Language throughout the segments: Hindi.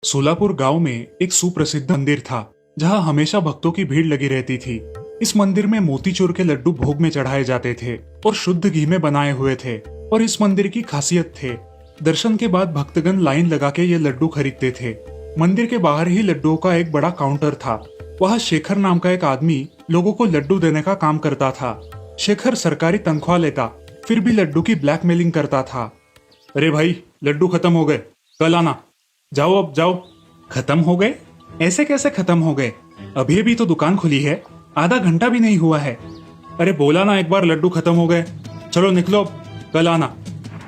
सोलापुर गांव में एक सुप्रसिद्ध मंदिर था जहां हमेशा भक्तों की भीड़ लगी रहती थी। इस मंदिर में मोतीचूर के लड्डू भोग में चढ़ाए जाते थे और शुद्ध घी में बनाए हुए थे। और इस मंदिर की खासियत थे, दर्शन के बाद भक्तगण लाइन लगा के ये लड्डू खरीदते थे। मंदिर के बाहर ही लड्डुओं का एक बड़ा काउंटर था। वहाँ शेखर नाम का एक आदमी लोगों को लड्डू देने का काम करता था। शेखर सरकारी तनख्वाह लेता, फिर भी लड्डू की ब्लैकमेलिंग करता था। अरे भाई, लड्डू खत्म हो गए, कल आना। जाओ अब जाओ। खत्म हो गए? ऐसे कैसे खत्म हो गए? अभी अभी तो दुकान खुली है, आधा घंटा भी नहीं हुआ है। अरे बोला ना एक बार लड्डू खत्म हो गए। चलो निकलो, कल आना।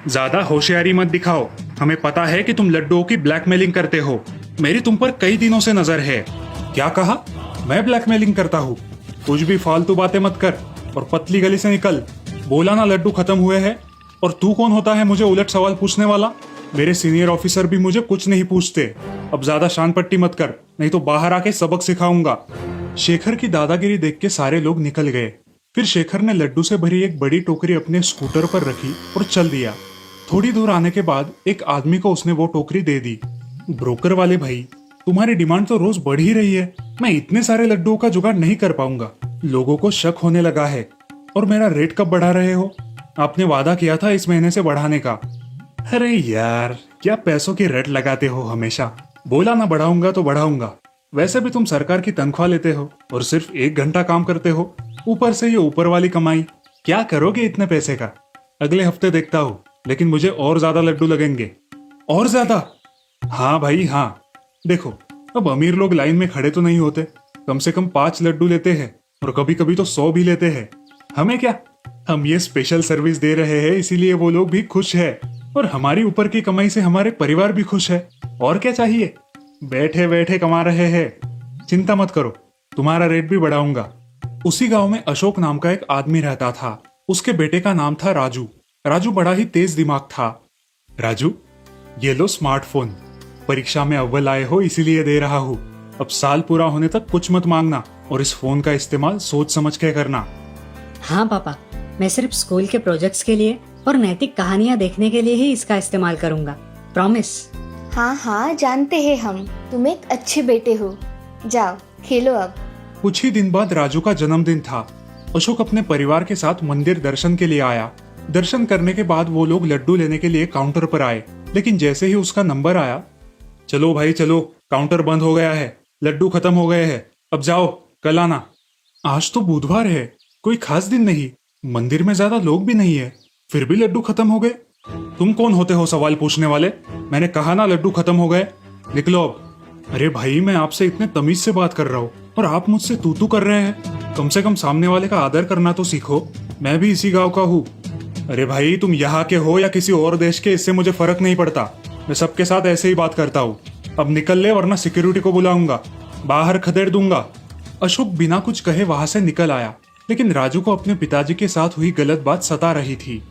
ज्यादा होशियारी मत दिखाओ, हमें पता है कि तुम लड्डुओं की ब्लैकमेलिंग करते हो। मेरी तुम पर कई दिनों से नजर है। क्या कहा? मैं ब्लैकमेलिंग करता हूँ? कुछ भी फालतू बातें मत कर और पतली गली से निकल। बोला ना लड्डू खत्म हुए हैं। और तू कौन होता है मुझे उलट सवाल पूछने वाला? मेरे सीनियर ऑफिसर भी मुझे कुछ नहीं पूछते। अब ज्यादा शान पट्टी मत कर, नहीं तो बाहर आके सबक सिखाऊंगा। शेखर की दादागिरी देख के सारे लोग निकल गए। फिर शेखर ने लड्डू से भरी एक बड़ी टोकरी अपने स्कूटर पर रखी और चल दिया। थोड़ी दूर आने के बाद एक आदमी को उसने वो टोकरी दे दी। ब्रोकर वाले भाई, तुम्हारी डिमांड तो रोज बढ़ ही रही है। मैं इतने सारे लड्डुओं का जुगाड़ नहीं कर पाऊंगा। लोगों को शक होने लगा है। और मेरा रेट कब बढ़ा रहे हो? आपने वादा किया था इस महीने से बढ़ाने का। अरे यार, क्या पैसों की रट लगाते हो हमेशा। बोला ना बढ़ाऊंगा तो बढ़ाऊंगा। वैसे भी तुम सरकार की तनख्वाह लेते हो और सिर्फ 1 घंटा काम करते हो। ऊपर से ये ऊपर वाली कमाई। क्या करोगे इतने पैसे का? अगले हफ्ते देखता हूँ, लेकिन मुझे और ज्यादा लड्डू लगेंगे। और ज्यादा? हाँ भाई हाँ। देखो, अब अमीर लोग लाइन में खड़े तो नहीं होते, कम से कम 5 लड्डू लेते हैं और कभी कभी तो 100 भी लेते हैं। हमें क्या, हम ये स्पेशल सर्विस दे रहे हैं, इसीलिए वो लोग भी खुश है और हमारी ऊपर की कमाई से हमारे परिवार भी खुश है। और क्या चाहिए? बैठे बैठे कमा रहे हैं। चिंता मत करो, तुम्हारा रेट भी बढ़ाऊंगा। उसी गांव में अशोक नाम का एक आदमी रहता था। उसके बेटे का नाम था राजू। राजू बड़ा ही तेज दिमाग था। राजू, ये लो स्मार्टफोन। परीक्षा में अव्वल आए हो इसीलिए दे रहा हूँ। अब साल पूरा होने तक कुछ मत मांगना और इस फोन का इस्तेमाल सोच समझ के करना। हाँ पापा, मैं सिर्फ स्कूल के प्रोजेक्ट्स के लिए और नैतिक कहानियाँ देखने के लिए ही इसका इस्तेमाल करूंगा। प्रॉमिस। हाँ हाँ, जानते हैं हम, तुम एक अच्छे बेटे हो। जाओ खेलो अब। कुछ ही दिन बाद राजू का जन्मदिन था। अशोक अपने परिवार के साथ मंदिर दर्शन के लिए आया। दर्शन करने के बाद वो लोग लड्डू लेने के लिए काउंटर पर आए, लेकिन जैसे ही उसका नंबर आया, चलो भाई चलो, काउंटर बंद हो गया है, लड्डू खत्म हो गए हैं, अब जाओ, कल आना। आज तो बुधवार है, कोई खास दिन नहीं, मंदिर में ज्यादा लोग भी नहीं है, फिर भी लड्डू खत्म हो गए। तुम कौन होते हो सवाल पूछने वाले? मैंने कहा ना लड्डू खत्म हो गए, निकलो अब। अरे भाई, मैं आपसे इतने तमीज से बात कर रहा हूँ और आप मुझसे तू तू कर रहे हैं। कम से कम सामने वाले का आदर करना तो सीखो। मैं भी इसी गाँव का हूँ। अरे भाई, तुम यहाँ के हो या किसी और देश के, इससे मुझे फर्क नहीं पड़ता। मैं सबके साथ ऐसे ही बात करता हूँ। अब निकल ले, वरना सिक्योरिटी को बुलाऊंगा, बाहर खदेड़ दूंगा। अशोक बिना कुछ कहे वहां से निकल आया, लेकिन राजू को अपने पिताजी के साथ हुई गलत बात सता रही थी।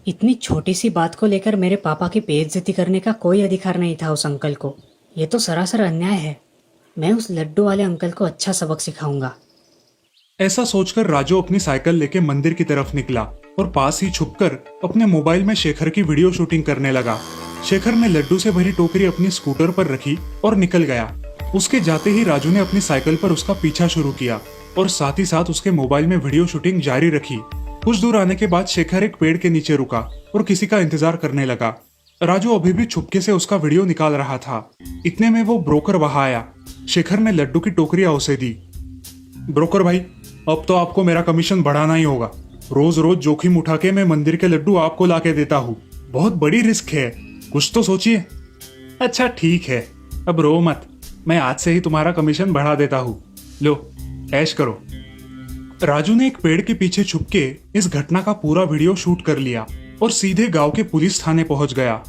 इतनी छोटी सी बात को लेकर मेरे पापा की बेइज्जती करने का कोई अधिकार नहीं था उस अंकल को। ये तो सरासर अन्याय है। मैं उस लड्डू वाले अंकल को अच्छा सबक सिखाऊंगा। ऐसा सोचकर राजू अपनी साइकिल लेके मंदिर की तरफ निकला और पास ही छुपकर अपने मोबाइल में शेखर की वीडियो शूटिंग करने लगा। शेखर ने लड्डू से भरी टोकरी अपनी स्कूटर पर रखी और निकल गया। उसके जाते ही राजू ने अपनी साइकिल पर उसका पीछा शुरू किया और साथ ही साथ उसके मोबाइल में वीडियो शूटिंग जारी रखी। कुछ दूर आने के बाद शेखर एक पेड़ के नीचे रुका और किसी का इंतजार करने लगा। राजू अभी भी चुपके से उसका वीडियो निकाल रहा था। इतने में वो ब्रोकर वहां आया। शेखर ने लड्डू की टोकरियां उसे दी। ब्रोकर भाई, अब तो आपको मेरा कमीशन बढ़ाना ही होगा। रोज रोज जोखिम उठा के मैं मंदिर के लड्डू आपको ला के देता हूँ। बहुत बड़ी रिस्क है, कुछ तो सोचिए। अच्छा ठीक है, अब रो मत, मैं आज से ही तुम्हारा कमीशन बढ़ा देता हूँ। लो, ऐश करो। राजू ने एक पेड़ के पीछे छुपके इस घटना का पूरा वीडियो शूट कर लिया और सीधे गांव के पुलिस थाने पहुंच गया।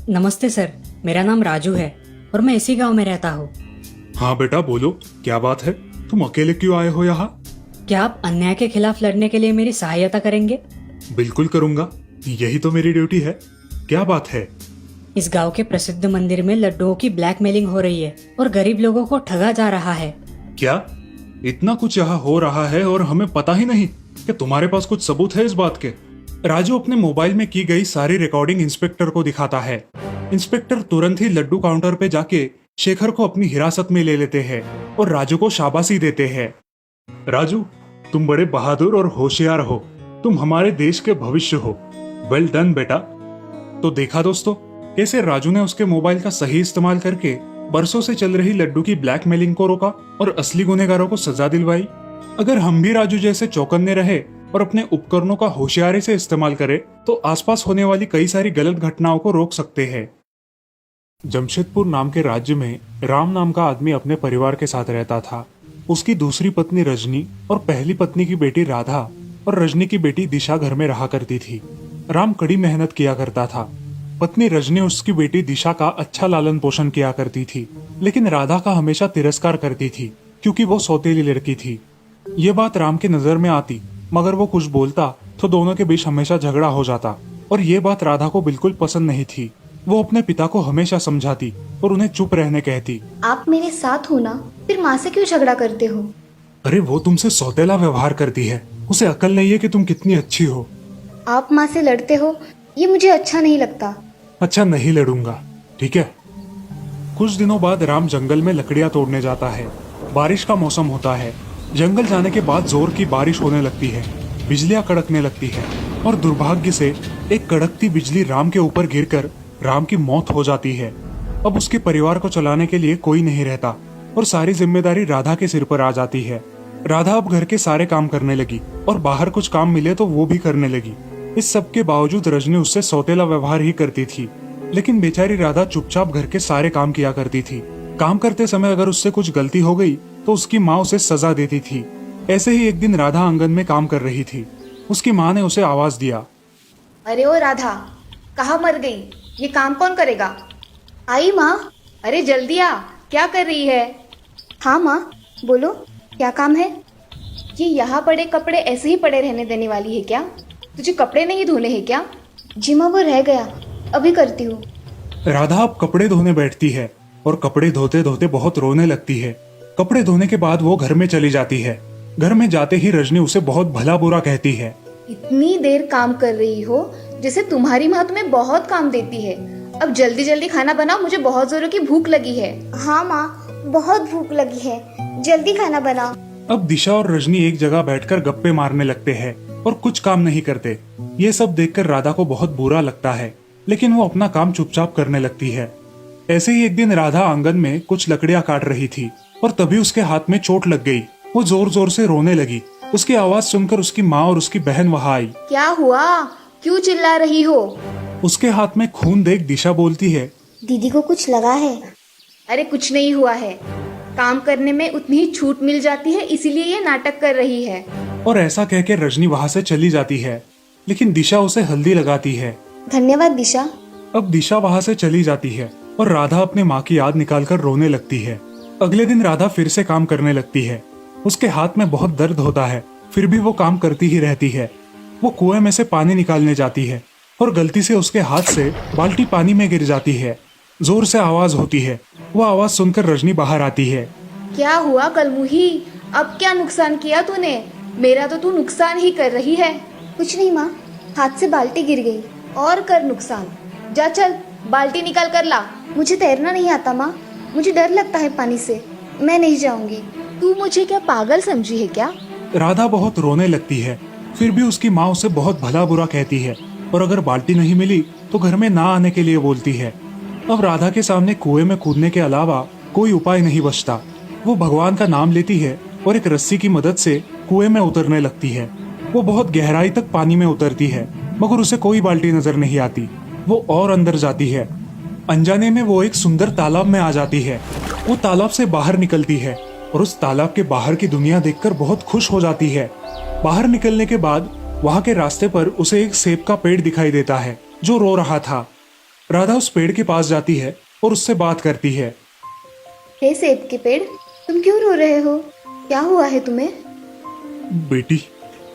नमस्ते सर, मेरा नाम राजू है और मैं इसी गांव में रहता हूँ। हाँ बेटा बोलो, क्या बात है? तुम अकेले क्यों आए हो यहाँ? क्या आप अन्याय के खिलाफ लड़ने के लिए मेरी सहायता करेंगे? बिल्कुल करूंगा, यही तो मेरी ड्यूटी है। क्या बात है? इस गांव के प्रसिद्ध मंदिर में लड्डुओं की ब्लैकमेलिंग हो रही है और गरीब लोगों को ठगा जा रहा है। क्या इतना कुछ यहाँ हो रहा है और हमें पता ही नहीं? कि तुम्हारे पास कुछ सबूत है इस बात के? राजू अपने मोबाइल में की गई सारी रिकॉर्डिंग इंस्पेक्टर को दिखाता है। इंस्पेक्टर तुरंत ही लड्डू काउंटर पे जाके शेखर को अपनी हिरासत में ले लेते हैं और राजू को शाबाशी देते हैं। राजू, तुम बड़े बहादुर और होशियार हो, तुम हमारे देश के भविष्य हो। वेल डन बेटा। तो देखा दोस्तों, कैसे राजू ने उसके मोबाइल का सही इस्तेमाल करके बरसों से चल रही लड्डू की ब्लैकमेलिंग को रोका और असली गुनहगारों को सजा दिलवाई। अगर हम भी राजू जैसे चौकन्ने रहे और अपने उपकरणों का होशियारी से इस्तेमाल करें तो आसपास होने वाली कई सारी गलत घटनाओं को रोक सकते हैं। जमशेदपुर नाम के राज्य में राम नाम का आदमी अपने परिवार के साथ रहता था। उसकी दूसरी पत्नी रजनी और पहली पत्नी की बेटी राधा और रजनी की बेटी दिशा घर में रहा करती थी। राम कड़ी मेहनत किया करता था। पत्नी रजनी उसकी बेटी दिशा का अच्छा लालन पोषण किया करती थी, लेकिन राधा का हमेशा तिरस्कार करती थी क्योंकि वो सौतेली लड़की थी। ये बात राम की नजर में आती, मगर वो कुछ बोलता तो दोनों के बीच हमेशा झगड़ा हो जाता और ये बात राधा को बिल्कुल पसंद नहीं थी। वो अपने पिता को हमेशा समझाती और उन्हें चुप रहने कहती। आप मेरे साथ हो ना, फिर माँ से क्यों झगड़ा करते हो? अरे वो तुमसे सौतेला व्यवहार करती है, उसे अकल नहीं है कि तुम कितनी अच्छी हो। आप माँ से लड़ते हो, ये मुझे अच्छा नहीं लगता। अच्छा, नहीं लड़ूंगा, ठीक है। कुछ दिनों बाद राम जंगल में लकड़ियां तोड़ने जाता है। बारिश का मौसम होता है। जंगल जाने के बाद जोर की बारिश होने लगती है, बिजलियां कड़कने लगती है और दुर्भाग्य से एक कड़कती बिजली राम के ऊपर गिरकर राम की मौत हो जाती है। अब उसके परिवार को चलाने के लिए कोई नहीं रहता और सारी जिम्मेदारी राधा के सिर पर आ जाती है। राधा अब घर के सारे काम करने लगी और बाहर कुछ काम मिले तो वो भी करने लगी। इस सब के बावजूद रजनी उससे सौतेला व्यवहार ही करती थी, लेकिन बेचारी राधा चुपचाप घर के सारे काम किया करती थी। काम करते समय अगर उससे कुछ गलती हो गई तो उसकी माँ उसे सजा देती थी। ऐसे ही एक दिन राधा आंगन में काम कर रही थी। उसकी माँ ने उसे आवाज दिया। अरे ओ राधा, कहाँ मर गई? ये काम कौन करेगा? आई माँ। अरे जल्दी आ, क्या कर रही है? हाँ माँ, बोलो क्या काम है? ये यहाँ पड़े कपड़े ऐसे ही पड़े रहने देने वाली है क्या? तुझे कपड़े नहीं धोने हैं क्या? जी माँ, वो रह गया, अभी करती हूँ। राधा अब कपड़े धोने बैठती है और कपड़े धोते धोते बहुत रोने लगती है। कपड़े धोने के बाद वो घर में चली जाती है। घर में जाते ही रजनी उसे बहुत भला बुरा कहती है। इतनी देर काम कर रही हो जैसे तुम्हारी माँ तुम्हें बहुत काम देती है। अब जल्दी जल्दी खाना बनाओ, मुझे बहुत जोरों की भूख लगी है। हाँ माँ, बहुत भूख लगी है, जल्दी खाना बनाओ। अब दिशा और रजनी एक जगह बैठकर गप्पे मारने लगते हैं और कुछ काम नहीं करते। ये सब देखकर राधा को बहुत बुरा लगता है, लेकिन वो अपना काम चुपचाप करने लगती है। ऐसे ही एक दिन राधा आंगन में कुछ लकड़ियां काट रही थी और तभी उसके हाथ में चोट लग गई। वो जोर जोर से रोने लगी। उसकी आवाज सुनकर उसकी माँ और उसकी बहन वहाँ आई। क्या हुआ, क्यों चिल्ला रही हो? उसके हाथ में खून देख दिशा बोलती है। दीदी को कुछ लगा है? अरे कुछ नहीं हुआ है, काम करने में उतनी ही छूट मिल जाती है, इसीलिए ये नाटक कर रही है। और ऐसा कहकर रजनी वहाँ से चली जाती है, लेकिन दिशा उसे हल्दी लगाती है। धन्यवाद दिशा। अब दिशा वहाँ से चली जाती है और राधा अपने माँ की याद निकालकर रोने लगती है। अगले दिन राधा फिर से काम करने लगती है। उसके हाथ में बहुत दर्द होता है, फिर भी वो काम करती ही रहती है। वो कुएं में से पानी निकालने जाती है और गलती से उसके हाथ से बाल्टी पानी में गिर जाती है। जोर से आवाज होती है। वो आवाज सुनकर रजनी बाहर आती है। क्या हुआ कलमुही, अब क्या नुकसान किया तूने? मेरा तो तू नुकसान ही कर रही है। कुछ नहीं माँ, हाथ से बाल्टी गिर गई। और कर नुकसान, जा चल बाल्टी निकाल कर ला। मुझे तैरना नहीं आता माँ, मुझे डर लगता है पानी से, मैं नहीं जाऊंगी। तू मुझे क्या पागल समझी है क्या? राधा बहुत रोने लगती है, फिर भी उसकी माँ उसे बहुत भला बुरा कहती है और अगर बाल्टी नहीं मिली तो घर में ना आने के लिए बोलती है। अब राधा के सामने कुएं में कूदने के अलावा कोई उपाय नहीं बचता। वो भगवान का नाम लेती है और एक रस्सी की मदद से कुएं में उतरने लगती है। वो बहुत गहराई तक पानी में उतरती है, मगर उसे कोई बाल्टी नजर नहीं आती। वो और अंदर जाती है। अनजाने में वो एक सुंदर तालाब में आ जाती है। वो तालाब से बाहर निकलती है और उस तालाब के बाहर की दुनिया देखकर बहुत खुश हो जाती है। बाहर निकलने के बाद वहाँ के रास्ते पर उसे एक सेब का पेड़ दिखाई देता है जो रो रहा था। राधा उस पेड़ के पास जाती है और उससे बात करती है। हे सेब के पेड़, तुम क्यों रो रहे हो? क्या हुआ है तुम्हें? बेटी,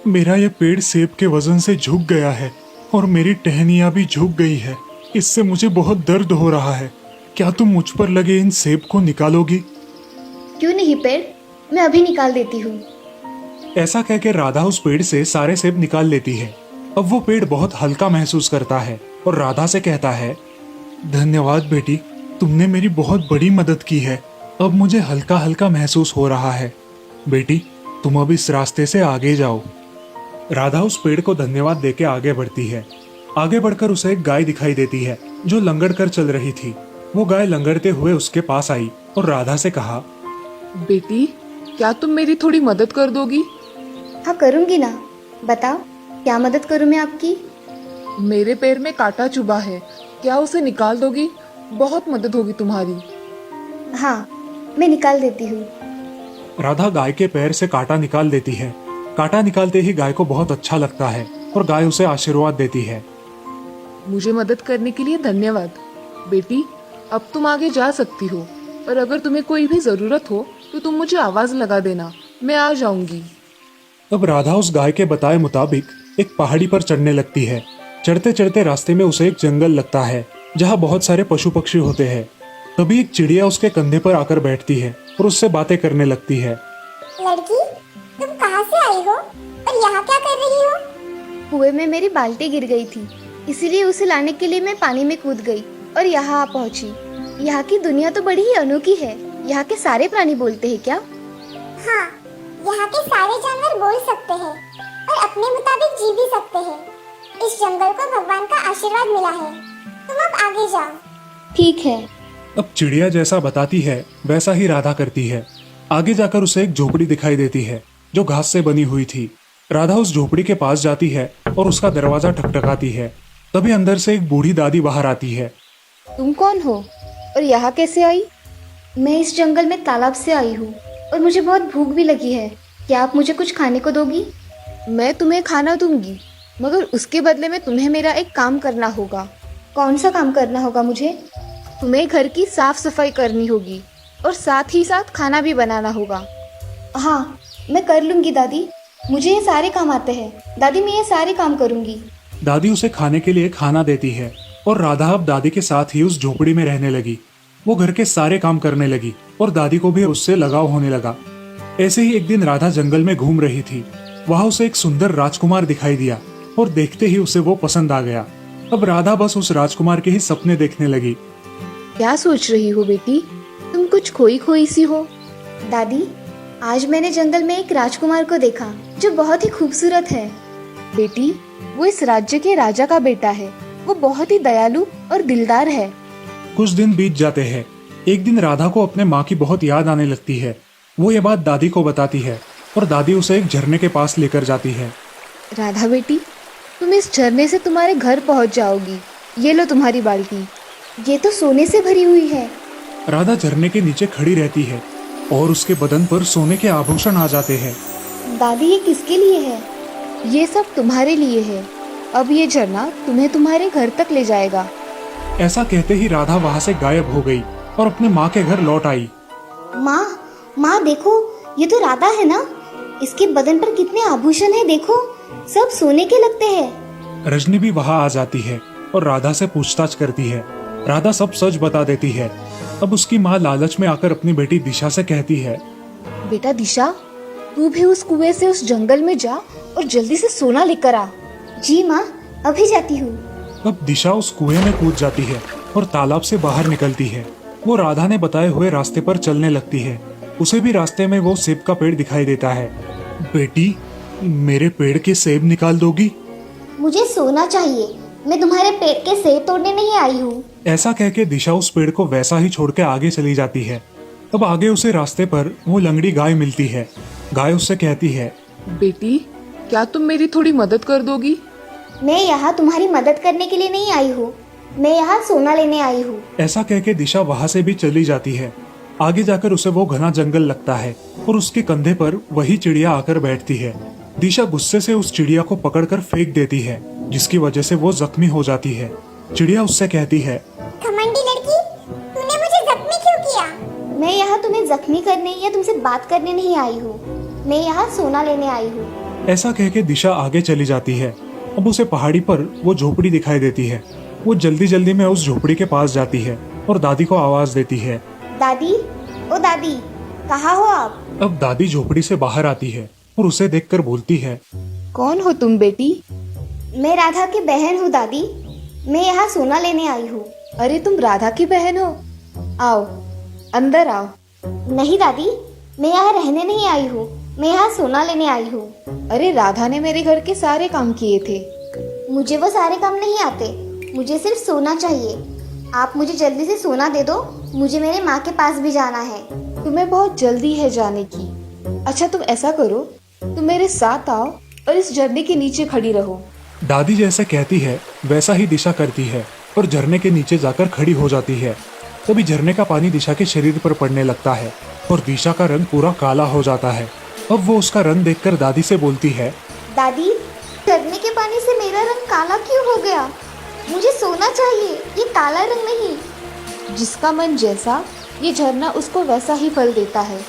मेरा ये पेड़ सेब के वजन से झुक गया है और मेरी टहनियाँ भी झुक गई है। इससे मुझे बहुत दर्द हो रहा है। क्या तुम मुझ पर लगे इन सेब को निकालोगी? क्यों नहीं पेड़, मैं अभी निकाल देती हूँ। ऐसा कहकर राधा उस पेड़ से सारे सेब निकाल लेती है। अब वो पेड़ बहुत हल्का महसूस करता है और राधा से कहता है, धन्यवाद बेटी, तुमने मेरी बहुत बड़ी मदद की है। अब मुझे हल्का हल्का महसूस हो रहा है। बेटी, तुम अब इस रास्ते से आगे जाओ। राधा उस पेड़ को धन्यवाद देके आगे बढ़ती है। आगे बढ़कर उसे एक गाय दिखाई देती है जो लंगड़ कर चल रही थी। वो गाय लंगड़ते हुए उसके पास आई और राधा से कहा, बेटी, क्या तुम मेरी थोड़ी मदद कर दोगी? हाँ करूँगी ना, बताओ क्या मदद करूँ मैं आपकी। मेरे पैर में कांटा चुभा है, क्या उसे निकाल दोगी? बहुत मदद होगी तुम्हारी। हाँ मैं निकाल देती हूँ। राधा गाय के पैर से कांटा निकाल देती है। कांटा निकालते ही गाय को बहुत अच्छा लगता है और गाय उसे आशीर्वाद देती है। मुझे मदद करने के लिए धन्यवाद। बेटी, अब तुम आगे जा सकती हो, और अगर तुम्हें कोई भी जरूरत हो तो तुम मुझे आवाज लगा देना, मैं आ जाऊंगी। अब राधा उस गाय के बताए मुताबिक एक पहाड़ी पर चढ़ने लगती है। चढ़ते चढ़ते रास्ते में उसे एक जंगल लगता है जहाँ बहुत सारे पशु पक्षी होते हैं। तभी एक चिड़िया उसके कंधे पर आकर बैठती है और उससे बातें करने लगती है। लड़की, तुम कहाँ से आई हो और यहाँ क्या कर रही हो? कुएं में मेरी बाल्टी गिर गई थी, इसीलिए उसे लाने के लिए मैं पानी में कूद गई और यहाँ आ पहुँची। यहाँ की दुनिया तो बड़ी ही अनोखी है। यहाँ के सारे प्राणी बोलते हैं क्या? हाँ, यहाँ के सारे जानवर बोल सकते हैं और अपने मुताबिक जी भी सकते हैं। इस जंगल को भगवान का आशीर्वाद मिला है। तुम अब आगे जाओ। ठीक है। अब चिड़िया जैसा बताती है वैसा ही राधा करती है। आगे जाकर उसे एक झोपड़ी दिखाई देती है जो घास से बनी हुई थी। राधा उस झोपड़ी के पास जाती है और उसका दरवाजा ठकठकाती है। तभी अंदर से एक बूढ़ी दादी बाहर आती है। तुम कौन हो और यहाँ कैसे आई? मैं इस जंगल में तालाब से आई हूँ और मुझे बहुत भूख भी लगी है। क्या आप मुझे कुछ खाने को दोगी? मैं तुम्हें खाना दूंगी, मगर उसके बदले में तुम्हें मेरा एक काम करना होगा। कौन सा काम करना होगा मुझे? तुम्हें घर की साफ सफाई करनी होगी और साथ ही साथ खाना भी बनाना होगा। हाँ मैं कर लूंगी दादी, मुझे ये सारे काम आते हैं। दादी मैं ये सारे काम करूंगी। दादी उसे खाने के लिए खाना देती है और राधा अब दादी के साथ ही उस झोपड़ी में रहने लगी। वो घर के सारे काम करने लगी और दादी को भी उससे लगाव होने लगा। ऐसे ही एक दिन राधा जंगल में घूम रही थी। वहां उसे एक सुंदर राजकुमार दिखाई दिया और देखते ही उसे वो पसंद आ गया। अब राधा बस उस राजकुमार के ही सपने देखने लगी। क्या सोच रही हो बेटी? तुम कुछ खोई खोई सी हो। दादी, आज मैंने जंगल में एक राजकुमार को देखा जो बहुत ही खूबसूरत है। बेटी, वो इस राज्य के राजा का बेटा है। वो बहुत ही दयालु और दिलदार है। कुछ दिन बीत जाते हैं। एक दिन राधा को अपने माँ की बहुत याद आने लगती है। वो ये बात दादी को बताती है और दादी उसे एक झरने के पास लेकर जाती है। राधा बेटी, तुम इस झरने से तुम्हारे घर पहुंच जाओगी। ये लो तुम्हारी बाल्टी, ये तो सोने से भरी हुई है। राधा झरने के नीचे खड़ी रहती है और उसके बदन पर सोने के आभूषण आ जाते हैं। दादी ये किसके लिए है? ये सब तुम्हारे लिए है। अब ये झरना तुम्हें तुम्हारे घर तक ले जाएगा। ऐसा कहते ही राधा वहाँ से गायब हो गई और अपने माँ के घर लौट आई। माँ देखो, ये तो राधा है ना? इसके बदन पर कितने आभूषण हैं, देखो, सब सोने के लगते हैं। रजनी भी वहाँ आ जाती है और राधा से पूछताछ करती है। राधा सब सच बता देती है। अब उसकी माँ लालच में आकर अपनी बेटी दिशा से कहती है, बेटा दिशा, तू भी उस कुएं से उस जंगल में जा और जल्दी से सोना लेकर आ। जी माँ, अभी जाती हूँ। अब दिशा उस कुएं में कूद जाती है और तालाब से बाहर निकलती है। वो राधा ने बताए हुए रास्ते पर चलने लगती है। उसे भी रास्ते में वो सेब का पेड़ दिखाई देता है। बेटी, मेरे पेड़ के सेब निकाल दोगी? मुझे सोना चाहिए, मैं तुम्हारे पेड़ के सेब तोड़ने नहीं आई हूँ। ऐसा कह के दिशा उस पेड़ को वैसा ही छोड़ के आगे चली जाती है। अब आगे उसे रास्ते पर वो लंगड़ी गाय मिलती है। गाय उससे कहती है, बेटी, क्या तुम मेरी थोड़ी मदद कर दोगी? मैं यहाँ तुम्हारी मदद करने के लिए नहीं आई हूँ, मैं यहाँ सोना लेने आई हूँ। ऐसा कह के दिशा वहाँ से भी चली जाती है। आगे जाकर उसे वो घना जंगल लगता है और उसके कंधे पर वही चिड़िया आकर बैठती है। दिशा गुस्से से उस चिड़िया को पकड़कर फेंक देती है, जिसकी वजह से वो जख्मी हो जाती है। चिड़िया उससे कहती है, घमंडी लड़की, तूने मुझे जख्मी क्यों किया? मैं यहाँ तुम्हें जख्मी करने या तुमसे बात करने नहीं आई हूँ, मैं यहाँ सोना लेने आई हूँ। ऐसा कह के दिशा आगे चली जाती है। अब उसे पहाड़ी पर वो झोपड़ी दिखाई देती है। वो जल्दी जल्दी में उस झोपड़ी के पास जाती है और दादी को आवाज देती है, दादी, ओ दादी, कहाँ हो आप? अब दादी झोपड़ी से बाहर आती है और उसे देखकर बोलती है, कौन हो तुम बेटी? मैं राधा की बहन हूँ दादी, मैं यहाँ सोना लेने आई हूँ। अरे तुम राधा की बहन हो? आओ, अंदर आओ। नहीं दादी, मैं यहाँ रहने नहीं आई हूँ, मैं यहाँ सोना लेने आई हूँ। अरे राधा ने मेरे घर के सारे काम किए थे। मुझे वो सारे काम नहीं आते, मुझे सिर्फ सोना चाहिए। आप मुझे जल्दी से सोना दे दो, मुझे मेरे माँ के पास भी जाना है। तुम्हें बहुत जल्दी है जाने की। अच्छा तुम ऐसा करो, तुम मेरे साथ आओ और इस झरने के नीचे खड़ी रहो। दादी जैसे कहती है वैसा ही दिशा करती है और झरने के नीचे जाकर खड़ी हो जाती है। तभी झरने का पानी दिशा के शरीर पर पड़ने लगता है और दिशा का रंग पूरा काला हो जाता है। अब वो उसका रंग देखकर दादी से बोलती है, दादी, झरने के पानी से मेरा रंग काला क्यों हो गया? मुझे सोना चाहिए, ये काला रंग नहीं। जिसका मन जैसा, ये झरना उसको वैसा ही फल देता है।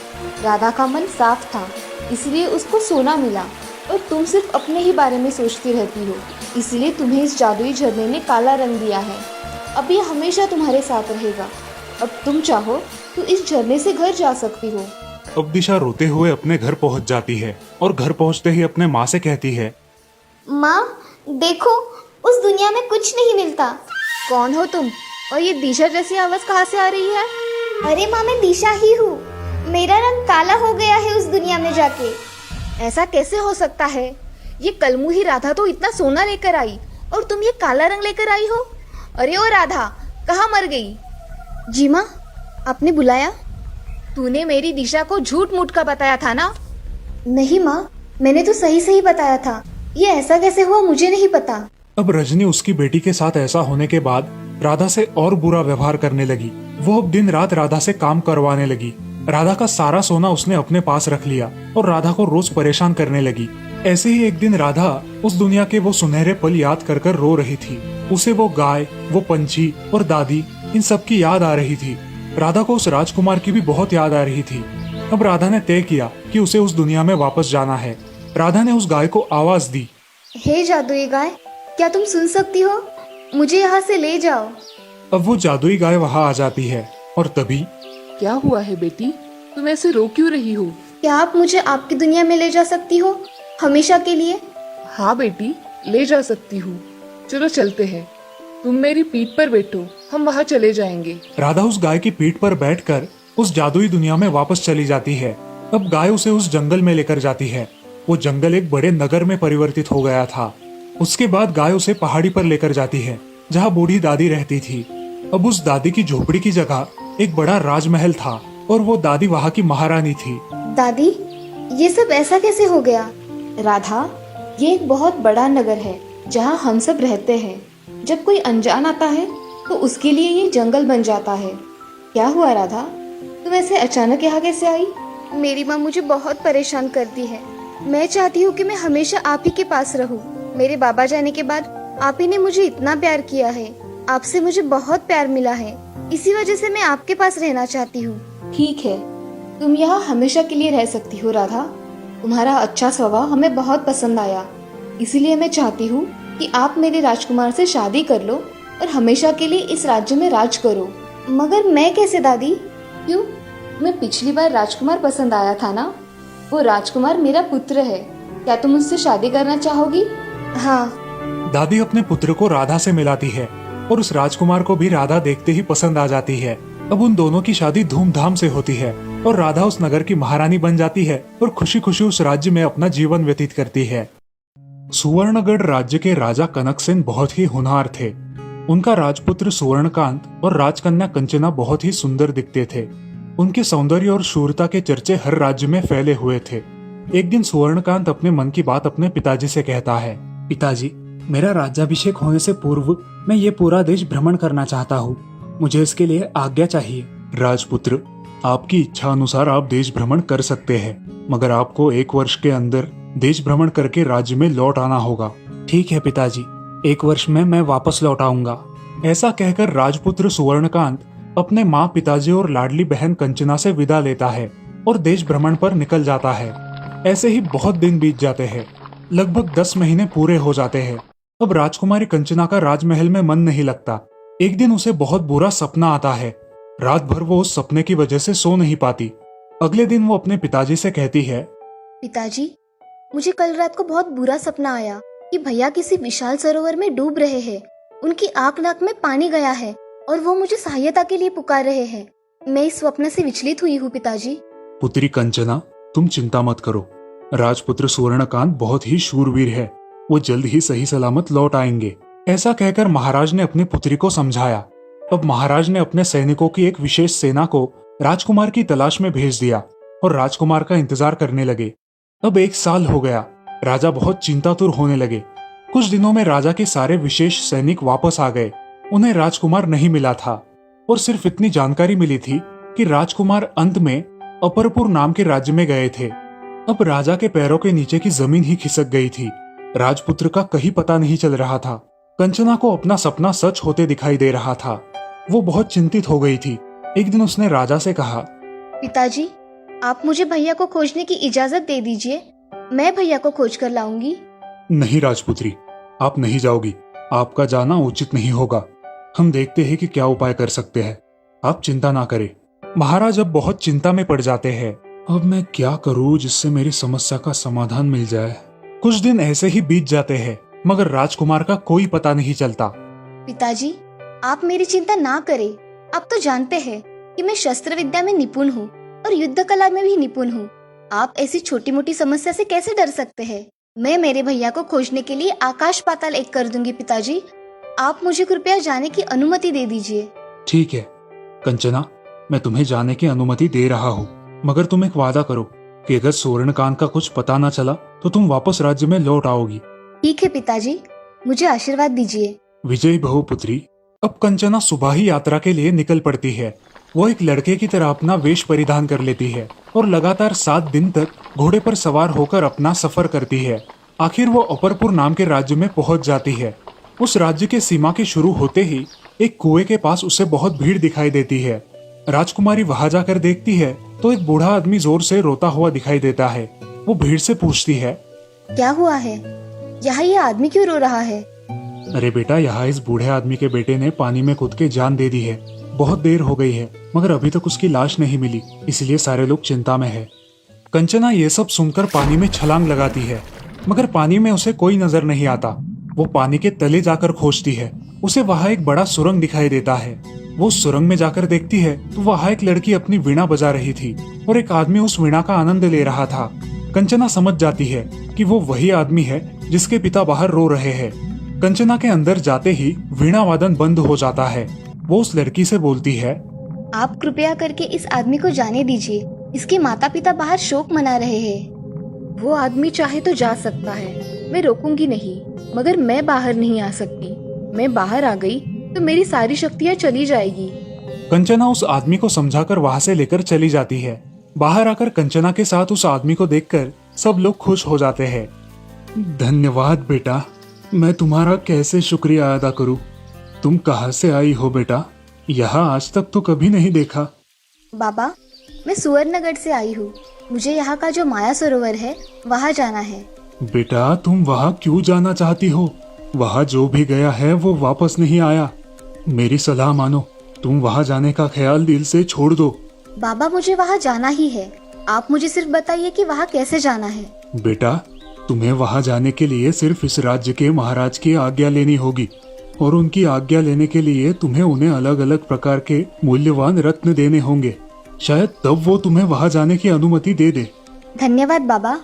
राधा का मन साफ था, इसलिए उसको सोना मिला, और तुम सिर्फ अपने ही बारे में सोचती रहती हो, इसलिए तुम्हें इस जादुई झरने ने काला रंग दिया है। अब ये हमेशा तुम्हारे साथ रहेगा। अब तुम चाहो तो इस झरने से घर जा सकती हो। अब दिशा रोते हुए अपने घर पहुंच जाती है और घर पहुंचते ही अपने माँ से कहती है, माँ देखो, उस दुनिया में कुछ नहीं मिलता। कौन हो तुम, और ये दिशा जैसी आवाज कहाँ से आ रही है? अरे माँ, मैं दिशा ही हूँ। मेरा रंग काला हो गया है उस दुनिया में जाके। ऐसा कैसे हो सकता है? ये कलमू ही राधा तो इतना सोना लेकर आई, और तुम ये काला रंग लेकर आई हो। अरे ओ राधा, कहाँ मर गई? जी माँ, आपने बुलाया? तूने मेरी दिशा को झूठ मूठ का बताया था ना? नहीं माँ, मैंने तो सही सही बताया था। ये ऐसा कैसे हुआ मुझे नहीं पता। अब रजनी उसकी बेटी के साथ ऐसा होने के बाद राधा से और बुरा व्यवहार करने लगी। वो अब दिन रात राधा से काम करवाने लगी। राधा का सारा सोना उसने अपने पास रख लिया और राधा को रोज परेशान करने लगी। ऐसे ही एक दिन राधा उस दुनिया के वो सुनहरे पल याद कर कर रो रही थी। उसे वो गाय, वो पंछी और दादी, इन सब की याद आ रही थी। राधा को उस राजकुमार की भी बहुत याद आ रही थी। अब राधा ने तय किया कि उसे उस दुनिया में वापस जाना है। राधा ने उस गाय को आवाज दी, हे जादुई गाय, क्या तुम सुन सकती हो? मुझे यहाँ से ले जाओ। अब वो जादुई गाय वहाँ आ जाती है और तभी क्या हुआ है बेटी, तुम ऐसे रो क्यों रही हो? क्या आप मुझे आपकी दुनिया में ले जा सकती हो, हमेशा के लिए? हाँ बेटी, ले जा सकती हूँ। चलो चलते हैं, तुम मेरी पीठ पर बैठो, हम वहाँ चले जाएंगे। राधा उस गाय की पीठ पर बैठकर उस जादुई दुनिया में वापस चली जाती है। अब गाय उसे उस जंगल में लेकर जाती है। वो जंगल एक बड़े नगर में परिवर्तित हो गया था। उसके बाद गाय उसे पहाड़ी पर लेकर जाती है जहाँ बूढ़ी दादी रहती थी। अब उस दादी की झोपड़ी की जगह एक बड़ा राजमहल था और वो दादी वहाँ की महारानी थी। दादी, ये सब ऐसा कैसे हो गया? राधा, ये एक बहुत बड़ा नगर है जहाँ हम सब रहते हैं। जब कोई अनजान आता है तो उसके लिए ये जंगल बन जाता है। क्या हुआ राधा, तुम ऐसे अचानक यहाँ कैसे आई? मेरी माँ मुझे बहुत परेशान करती है। मैं चाहती हूँ कि मैं हमेशा आप ही के पास रहूँ। मेरे बाबा जाने के बाद आप ही ने मुझे इतना प्यार किया है। आपसे मुझे बहुत प्यार मिला है, इसी वजह से मैं आपके पास रहना चाहती हूँ। ठीक है, तुम यहाँ हमेशा के लिए रह सकती हो राधा। तुम्हारा अच्छा स्वभाव हमें बहुत पसंद आया, इसीलिए मैं चाहती हूँ कि आप मेरे राजकुमार से शादी कर लो और हमेशा के लिए इस राज्य में राज करो। मगर मैं कैसे दादी? क्यों? तुम्हें पिछली बार राजकुमार पसंद आया था ना? वो राजकुमार मेरा पुत्र है। क्या तुम उससे शादी करना चाहोगी? हाँ। दादी अपने पुत्र को राधा से मिलाती है और उस राजकुमार को भी राधा देखते ही पसंद आ जाती है। अब उन दोनों की शादी धूमधाम से होती है और राधा उस नगर की महारानी बन जाती है और खुशी खुशी उस राज्य में अपना जीवन व्यतीत करती है। सुवर्णगढ़ राज्य के राजा कनकसेन बहुत ही होनहार थे। उनका राजपुत्र सुवर्णकांत और राजकन्या कंचना बहुत ही सुंदर दिखते थे। उनके सौंदर्य और शूरता के चर्चे हर राज्य में फैले हुए थे। एक दिन सुवर्णकांत अपने मन की बात अपने पिताजी से कहता है, पिताजी, मेरा राज्याभिषेक होने से पूर्व मैं ये पूरा देश भ्रमण करना चाहता हूँ। मुझे इसके लिए आज्ञा चाहिए। राजपुत्र, आपकी इच्छा अनुसार आप देश भ्रमण कर सकते हैं, मगर आपको 1 वर्ष के अंदर देश भ्रमण करके राज्य में लौट आना होगा। ठीक है पिताजी, 1 वर्ष में मैं वापस लौट आऊंगा। ऐसा कहकर राजपुत्र सुवर्णकांत अपने माँ, पिताजी और लाडली बहन कंचना से विदा लेता है और देश भ्रमण पर निकल जाता है। ऐसे ही बहुत दिन बीत जाते हैं। लगभग 10 महीने पूरे हो जाते हैं। अब राजकुमारी कंचना का राजमहल में मन नहीं लगता। एक दिन उसे बहुत बुरा सपना आता है। रात भर वो उस सपने की वजह से सो नहीं पाती। अगले दिन वो अपने पिताजी से कहती है, पिताजी, मुझे कल रात को बहुत बुरा सपना आया कि भैया किसी विशाल सरोवर में डूब रहे हैं। उनकी आंख नाक में पानी गया है और वो मुझे सहायता के लिए पुकार रहे हैं। मैं इस स्वप्न से विचलित हुई हूँ पिताजी। पुत्री कंचना, तुम चिंता मत करो। राजपुत्र सुवर्णकांत बहुत ही शूरवीर है, वो जल्द ही सही सलामत लौट आएंगे। ऐसा कहकर महाराज ने अपनी पुत्री को समझाया। अब महाराज ने अपने सैनिकों की एक विशेष सेना को राजकुमार की तलाश में भेज दिया और राजकुमार का इंतजार करने लगे। अब 1 साल हो गया। राजा बहुत चिंतातुर होने लगे। कुछ दिनों में राजा के सारे विशेष सैनिक वापस आ गए। उन्हें राजकुमार नहीं मिला था और सिर्फ इतनी जानकारी मिली थी कि राजकुमार अंत में अपरपुर नाम के राज्य में गए थे। अब राजा के पैरों के नीचे की जमीन ही खिसक गई थी। राजपुत्र का कहीं पता नहीं चल रहा था। कंचना को अपना सपना सच होते दिखाई दे रहा था। वो बहुत चिंतित हो गई थी। एक दिन उसने राजा से कहा, पिताजी, आप मुझे भैया को खोजने की इजाजत दे दीजिए। मैं भैया को खोज कर लाऊंगी। नहीं राजपुत्री, आप नहीं जाओगी। आपका जाना उचित नहीं होगा। हम देखते हैं कि क्या उपाय कर सकते हैं। आप चिंता ना करें। महाराज अब बहुत चिंता में पड़ जाते हैं। अब मैं क्या करूं जिससे मेरी समस्या का समाधान मिल जाए। कुछ दिन ऐसे ही बीत जाते हैं मगर राजकुमार का कोई पता नहीं चलता। पिताजी, आप मेरी चिंता ना करें। आप तो जानते हैं कि मैं शस्त्र विद्या में निपुण हूँ और युद्ध कला में भी निपुण हूँ। आप ऐसी छोटी मोटी समस्या से कैसे डर सकते हैं? मैं मेरे भैया को खोजने के लिए आकाश पाताल एक कर दूंगी पिताजी। आप मुझे कृपया जाने की अनुमति दे दीजिए। ठीक है कंचना, मैं तुम्हें जाने की अनुमति दे रहा हूँ, मगर तुम एक वादा करो कि अगर सुवर्णकांत का कुछ पता न चला तो तुम वापस राज्य में लौट आओगी। ठीक है पिताजी, मुझे आशीर्वाद दीजिए। विजयी बहु पुत्री। अब कंचना सुबह ही यात्रा के लिए निकल पड़ती है। वो एक लड़के की तरह अपना वेश परिधान कर लेती है और लगातार 7 दिन तक घोड़े पर सवार होकर अपना सफर करती है। आखिर वो अपरपुर नाम के राज्य में पहुंच जाती है। उस राज्य के सीमा के शुरू होते ही एक कुएं के पास उसे बहुत भीड़ दिखाई देती है। राजकुमारी वहां जाकर देखती है तो एक बूढ़ा आदमी जोर से रोता हुआ दिखाई देता है। वो भीड़ से पूछती है, क्या हुआ है? यहाँ ये आदमी क्यों रो रहा है? अरे बेटा, यहाँ इस बूढ़े आदमी के बेटे ने पानी में कूद के जान दे दी है। बहुत देर हो गई है मगर अभी तक उसकी लाश नहीं मिली, इसलिए सारे लोग चिंता में है। कंचना ये सब सुनकर पानी में छलांग लगाती है मगर पानी में उसे कोई नजर नहीं आता। वो पानी के तले जाकर खोजती है। उसे वहाँ एक बड़ा सुरंग दिखाई देता है। वो सुरंग में जाकर देखती है तो वहाँ एक लड़की अपनी वीणा बजा रही थी और एक आदमी उस वीणा का आनंद ले रहा था। कंचना समझ जाती है कि वो वही आदमी है जिसके पिता बाहर रो रहे हैं। कंचना के अंदर जाते ही वीणा वादन बंद हो जाता है। वो उस लड़की से बोलती है, आप कृपया करके इस आदमी को जाने दीजिए। इसके माता पिता बाहर शोक मना रहे हैं। वो आदमी चाहे तो जा सकता है, मैं रोकूंगी नहीं, मगर मैं बाहर नहीं आ सकती। मैं बाहर आ गई तो मेरी सारी शक्तियाँ चली जाएगी। कंचना उस आदमी को समझाकर वहाँ से लेकर चली जाती है। बाहर आकर कंचना के साथ उस आदमी को देखकर सब लोग खुश हो जाते हैं। धन्यवाद बेटा, मैं तुम्हारा कैसे शुक्रिया अदा करूं? तुम कहाँ से आई हो बेटा? यहाँ आज तक तो कभी नहीं देखा। बाबा, मैं सुवर्णगढ़ से आई हूँ। मुझे यहाँ का जो माया सरोवर है वहाँ जाना है। बेटा, तुम वहाँ क्यों जाना चाहती हो? वहाँ जो भी गया है वो वापस नहीं आया। मेरी सलाह मानो, तुम वहाँ जाने का ख्याल दिल से छोड़ दो। बाबा, मुझे वहाँ जाना ही है। आप मुझे सिर्फ बताइए कि वहाँ कैसे जाना है। बेटा, तुम्हें वहाँ जाने के लिए सिर्फ इस राज्य के महाराज की आज्ञा लेनी होगी और उनकी आज्ञा लेने के लिए तुम्हें उन्हें अलग अलग प्रकार के मूल्यवान रत्न देने होंगे। शायद तब वो तुम्हें वहाँ जाने की अनुमति दे दे। धन्यवाद बाबा।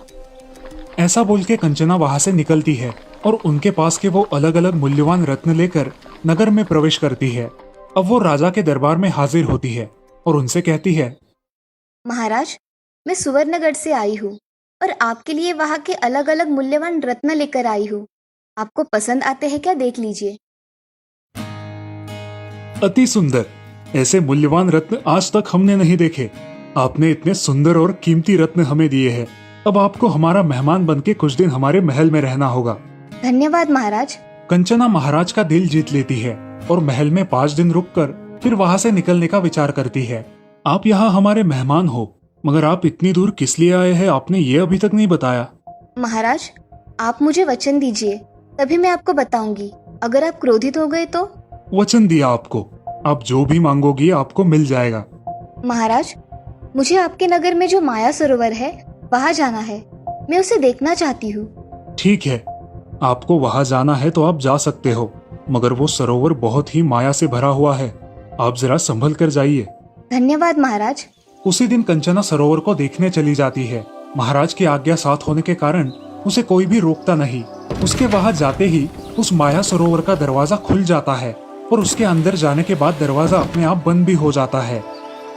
ऐसा बोल के कंचना वहाँ से निकलती है और उनके पास के वो अलग अलग मूल्यवान रत्न लेकर नगर में प्रवेश करती है। अब वो राजा के दरबार में हाजिर होती है और उनसे कहती है, महाराज, मैं सुवर्णगढ़ से आई हूँ और आपके लिए वहाँ के अलग अलग मूल्यवान रत्न लेकर आई हूँ। आपको पसंद आते हैं क्या? देख लीजिए। अति सुंदर। ऐसे मूल्यवान रत्न आज तक हमने नहीं देखे। आपने इतने सुंदर और कीमती रत्न हमें दिए हैं। अब आपको हमारा मेहमान बनके कुछ दिन हमारे महल में रहना होगा। धन्यवाद महाराज। कंचना महाराज का दिल जीत लेती है और महल में 5 दिन रुककर फिर वहाँ से निकलने का विचार करती है। आप यहाँ हमारे मेहमान हो, मगर आप इतनी दूर किस लिए आए हैं आपने ये अभी तक नहीं बताया। महाराज, आप मुझे वचन दीजिए, तभी मैं आपको बताऊंगी। अगर आप क्रोधित हो गए तो? वचन दिया आपको, आप जो भी मांगोगी आपको मिल जाएगा। महाराज, मुझे आपके नगर में जो माया सरोवर है वहाँ जाना है। मैं उसे देखना चाहती हूँ। ठीक है, आपको वहाँ जाना है तो आप जा सकते हो, मगर वो सरोवर बहुत ही माया से भरा हुआ है। आप जरा संभल कर जाइए। धन्यवाद महाराज। उसी दिन कंचना सरोवर को देखने चली जाती है। महाराज की आज्ञा साथ होने के कारण उसे कोई भी रोकता नहीं। उसके वहां जाते ही उस माया सरोवर का दरवाजा खुल जाता है और उसके अंदर जाने के बाद दरवाजा अपने आप बंद भी हो जाता है।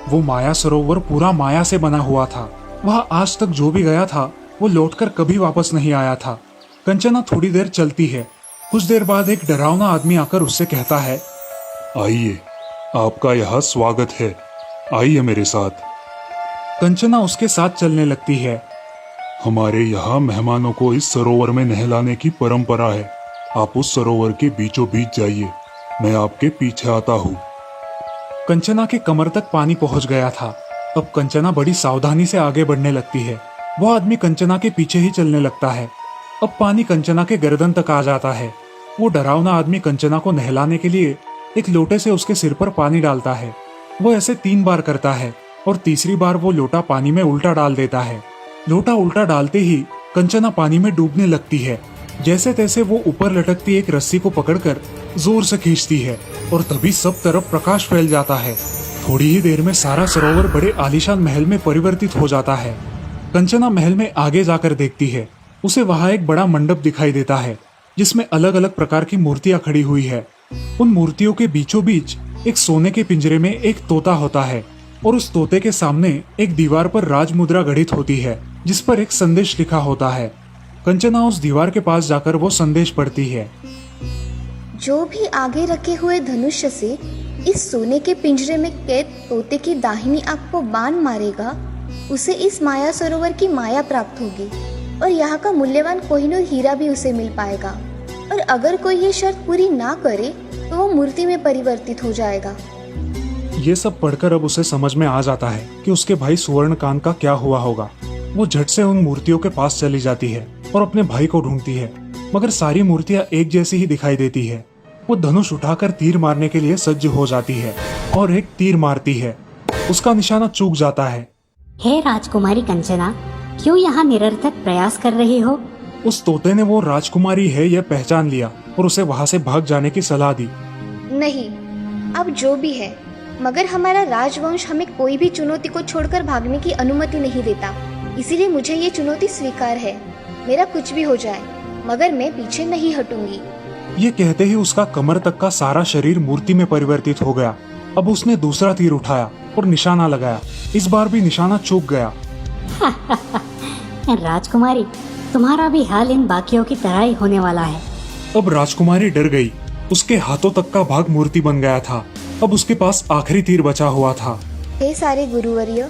वो माया सरोवर पूरा माया से बना हुआ था। वह आज तक जो भी गया था वो लौटकर कभी वापस नहीं आया था। कंचना थोड़ी देर चलती है। कुछ देर बाद एक डरावना आदमी आकर उससे कहता है, आइए, आपका यहाँ स्वागत है, आइए मेरे साथ। कंचना उसके साथ चलने लगती है। हमारे यहाँ मेहमानों को इस सरोवर में नहलाने की परंपरा है। आप उस सरोवर के बीचों बीच जाइए, मैं आपके पीछे आता हूँ। कंचना के कमर तक पानी पहुंच गया था। अब कंचना बड़ी सावधानी से आगे बढ़ने लगती है। वो आदमी कंचना के पीछे ही चलने लगता है। अब पानी कंचना के गर्दन तक आ जाता है। वो डरावना आदमी कंचना को नहलाने के लिए एक लोटे से उसके सिर पर पानी डालता है। वो ऐसे 3 बार करता है और तीसरी बार वो लोटा पानी में उल्टा डाल देता है। लोटा उल्टा डालते ही कंचना पानी में डूबने लगती है। जैसे तैसे वो ऊपर लटकती एक रस्सी को पकड़कर जोर से खींचती है और तभी सब तरफ प्रकाश फैल जाता है। थोड़ी ही देर में सारा सरोवर बड़े आलीशान महल में परिवर्तित हो जाता है। कंचना महल में आगे जाकर देखती है। उसे वहां एक बड़ा मंडप दिखाई देता है जिसमें अलग अलग प्रकार की मूर्तियां खड़ी हुई है। उन मूर्तियों के बीचों बीच एक सोने के पिंजरे में एक तोता होता है और उस तोते के सामने एक दीवार पर राजमुद्रा गढ़ित होती है जिस पर एक संदेश लिखा होता है। कंचना उस दीवार के पास जाकर वो संदेश पढ़ती है। जो भी आगे रखे हुए धनुष्य से इस सोने के पिंजरे में कैद तोते की दाहिनी आंख को बाण मारेगा, उसे इस माया सरोवर की माया प्राप्त होगी और यहाँ का मूल्यवान कोहिनूर हीरा भी उसे मिल पाएगा। और अगर कोई ये शर्त पूरी ना करे तो वो मूर्ति में परिवर्तित हो जाएगा। ये सब पढ़कर अब उसे समझ में आ जाता है कि उसके भाई सुवर्णकांत का क्या हुआ होगा। वो झट से उन मूर्तियों के पास चली जाती है और अपने भाई को ढूंढती है, मगर सारी मूर्तियां एक जैसी ही दिखाई देती है। वो धनुष उठाकर तीर मारने के लिए सज्ज हो जाती है और एक तीर मारती है। उसका निशाना चूक जाता है। हे राजकुमारी कंचना, क्यों यहाँ निरर्थक प्रयास कर रही हो? उस तोते ने वो राजकुमारी है यह पहचान लिया और उसे वहाँ से भाग जाने की सलाह दी। नहीं, अब जो भी है, मगर हमारा राजवंश हमें कोई भी चुनौती को छोड़कर भागने की अनुमति नहीं देता। इसीलिए मुझे ये चुनौती स्वीकार है। मेरा कुछ भी हो जाए, मगर मैं पीछे नहीं हटूंगी। ये कहते ही उसका कमर तक का सारा शरीर मूर्ति में परिवर्तित हो गया। अब उसने दूसरा तीर उठाया और निशाना लगाया। इस बार भी निशाना चूक गया। राजकुमारी, तुम्हारा भी हाल इन बाकियों की तरह ही होने वाला है। अब राजकुमारी डर गई। उसके हाथों तक का भाग मूर्ति बन गया था। अब उसके पास आखिरी तीर बचा हुआ था। हे सारे गुरुवर्य,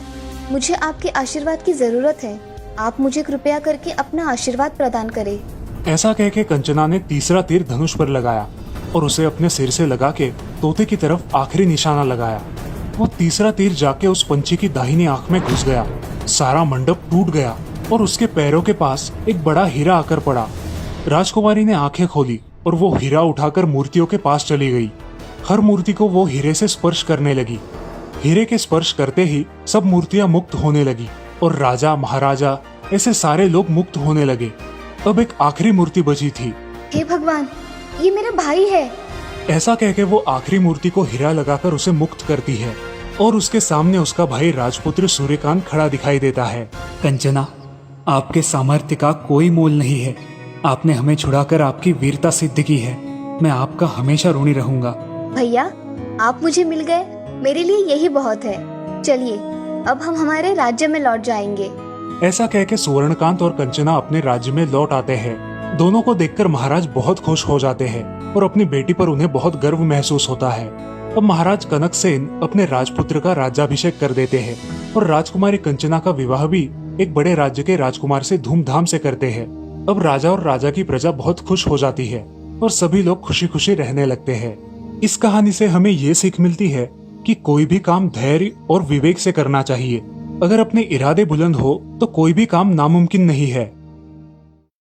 मुझे आपके आशीर्वाद की जरूरत है। आप मुझे कृपया करके अपना आशीर्वाद प्रदान करें। ऐसा कह के कंचना ने तीसरा तीर धनुष पर लगाया और उसे अपने सिर से लगा के तोते की तरफ आखिरी निशाना लगाया। वो तीसरा तीर जाके उस पंछी की दाहिनी आंख में घुस गया। सारा मंडप टूट गया और उसके पैरों के पास एक बड़ा हीरा आकर पड़ा। राजकुमारी ने आंखें खोली और वो हीरा उठाकर मूर्तियों के पास चली गई। हर मूर्ति को वो हीरे से स्पर्श करने लगी। हीरे के स्पर्श करते ही सब मूर्तियां मुक्त होने लगी और राजा महाराजा ऐसे सारे लोग मुक्त होने लगे। अब एक आखिरी मूर्ति बची थी। हे भगवान, ये मेरा भाई है। ऐसा कह के वो आखिरी मूर्ति को हीरा लगाकर उसे मुक्त करती है और उसके सामने उसका भाई राजपुत्र सूर्यकांत खड़ा दिखाई देता है। कंचना, आपके सामर्थ्य का कोई मोल नहीं है। आपने हमें छुड़ाकर आपकी वीरता सिद्ध की है। मैं आपका हमेशा ऋणी रहूंगा। भैया, आप मुझे मिल गए, मेरे लिए यही बहुत है। चलिए, अब हम हमारे राज्य में लौट जाएंगे। ऐसा कह के सुवर्णकांत और कंचना अपने राज्य में लौट आते हैं। दोनों को देखकर महाराज बहुत खुश हो जाते हैं और अपनी बेटी पर उन्हें बहुत गर्व महसूस होता है। अब महाराज कनकसेन अपने राजपुत्र का राज्याभिषेक कर देते हैं और राजकुमारी कंचना का विवाह भी एक बड़े राज्य के राजकुमार से धूमधाम से करते हैं। अब राजा और राजा की प्रजा बहुत खुश हो जाती है और सभी लोग खुशी खुशी रहने लगते हैं। इस कहानी से हमें ये सीख मिलती है कि कोई भी काम धैर्य और विवेक से करना चाहिए। अगर अपने इरादे बुलंद हो तो कोई भी काम नामुमकिन नहीं है।